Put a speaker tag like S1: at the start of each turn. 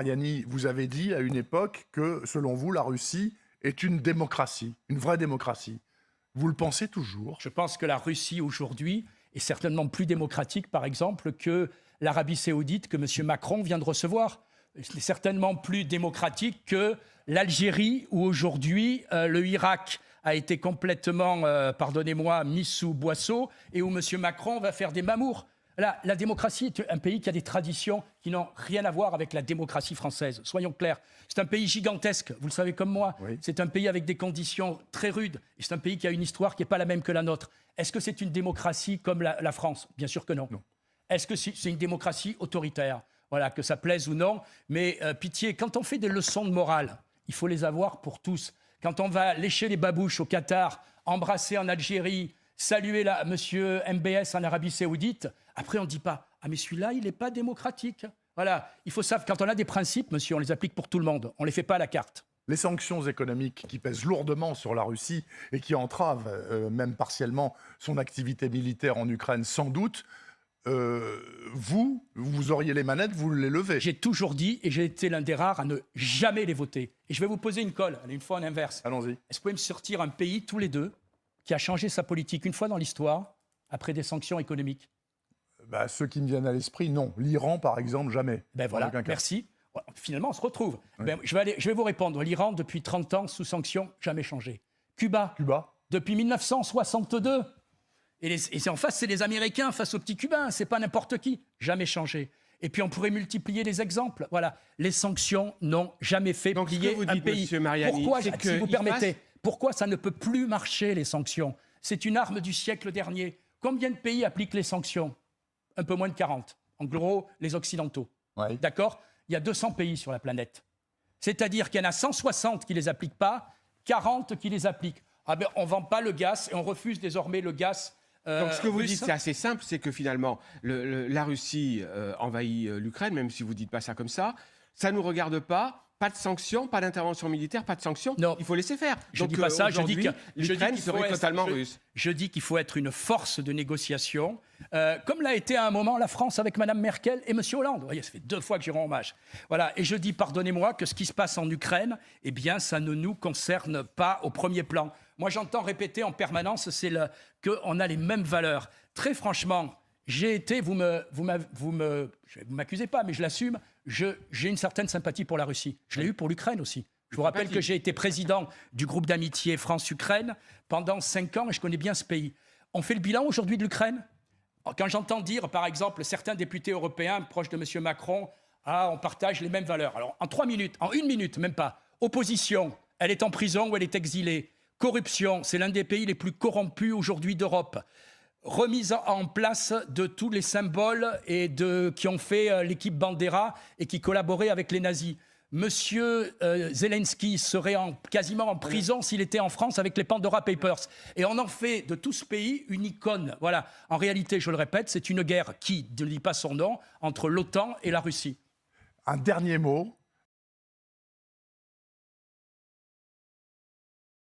S1: Yanni, vous avez dit à une époque que, selon vous, la Russie est une démocratie, une vraie démocratie. Vous le pensez toujours?
S2: Je pense que la Russie aujourd'hui est certainement plus démocratique, par exemple, que l'Arabie saoudite que M. Macron vient de recevoir. C'est certainement plus démocratique que l'Algérie, où aujourd'hui le Irak a été complètement, pardonnez-moi, mis sous boisseau, et où M. Macron va faire des mamours. La démocratie est un pays qui a des traditions qui n'ont rien à voir avec la démocratie française. Soyons clairs. C'est un pays gigantesque, vous le savez comme moi. Oui. C'est un pays avec des conditions très rudes. Et c'est un pays qui a une histoire qui n'est pas la même que la nôtre. Est-ce que c'est une démocratie comme la France? Bien sûr que non. Est-ce que c'est une démocratie autoritaire? Voilà, que ça plaise ou non. Mais pitié, quand on fait des leçons de morale, il faut les avoir pour tous. Quand on va lécher les babouches au Qatar, embrasser en Algérie, saluer monsieur MBS en Arabie saoudite, après on ne dit pas « Ah mais celui-là, il n'est pas démocratique ». Voilà, il faut savoir, quand on a des principes, monsieur, on les applique pour tout le monde. On ne les fait pas à la carte.
S1: Les sanctions économiques qui pèsent lourdement sur la Russie et qui entravent même partiellement son activité militaire en Ukraine, sans doute, vous auriez les manettes, vous les levez.
S2: J'ai toujours dit, et j'ai été l'un des rares à ne jamais les voter. Et je vais vous poser une colle, une fois en inverse.
S1: Allons-y.
S2: Est-ce que vous pouvez me sortir un pays, tous les deux, qui a changé sa politique une fois dans l'histoire, après des sanctions économiques?
S1: Ceux qui me viennent à l'esprit, non. L'Iran, par exemple, jamais.
S2: Voilà, merci. Finalement, on se retrouve. Oui. Je vais vous répondre. L'Iran, depuis 30 ans, sous sanctions, jamais changé. Cuba, depuis 1962. Et en face, c'est les Américains face aux petits Cubains. C'est pas n'importe qui. Jamais changé. Et puis, on pourrait multiplier les exemples. Voilà. Les sanctions n'ont jamais fait plier un pays.
S3: Mariani,
S2: pourquoi, si vous permettez, pourquoi ça ne peut plus marcher, les sanctions? C'est une arme du siècle dernier. Combien de pays appliquent les sanctions? Un peu moins de 40. En gros, les Occidentaux.
S1: Oui.
S2: D'accord? Il y a 200 pays sur la planète. C'est-à-dire qu'il y en a 160 qui ne les appliquent pas, 40 qui les appliquent. Ah ben, on ne vend pas le gaz et on refuse désormais le gaz.
S3: Donc ce que vous dites, c'est assez simple, c'est que finalement, la Russie envahit l'Ukraine, même si vous ne dites pas ça comme ça. Ça ne nous regarde pas. Pas de sanctions, pas d'intervention militaire, pas de sanctions. Non. Il faut laisser faire.
S2: Je ne dis pas ça, je dis que
S3: l'Ukraine serait totalement russe.
S2: Je dis qu'il faut être une force de négociation, comme l'a été à un moment la France avec Mme Merkel et M. Hollande. Vous voyez, ça fait 2 fois que j'y rends hommage. Voilà. Et je dis, pardonnez-moi, que ce qui se passe en Ukraine, eh bien, ça ne nous concerne pas au premier plan. Moi, j'entends répéter en permanence qu'on a les mêmes valeurs. Très franchement, j'ai été, vous m'accusez pas, mais je l'assume, j'ai une certaine sympathie pour la Russie. Je l'ai eu pour l'Ukraine aussi. Je vous rappelle que j'ai été président du groupe d'amitié France-Ukraine pendant 5 ans et je connais bien ce pays. On fait le bilan aujourd'hui de l'Ukraine? Quand j'entends dire, par exemple, certains députés européens proches de M. Macron, ah, on partage les mêmes valeurs. Alors, en 3 minutes, en 1 minute, même pas. Opposition, elle est en prison ou elle est exilée. Corruption, c'est l'un des pays les plus corrompus aujourd'hui d'Europe. Remise en place de tous les symboles qui ont fait l'équipe Bandera et qui collaboraient avec les nazis. Monsieur Zelensky serait quasiment en prison s'il était en France avec les Pandora Papers. Et on en fait de tout ce pays une icône. Voilà. En réalité, je le répète, c'est une guerre qui ne dit pas son nom entre l'OTAN et la Russie.
S1: Un dernier mot.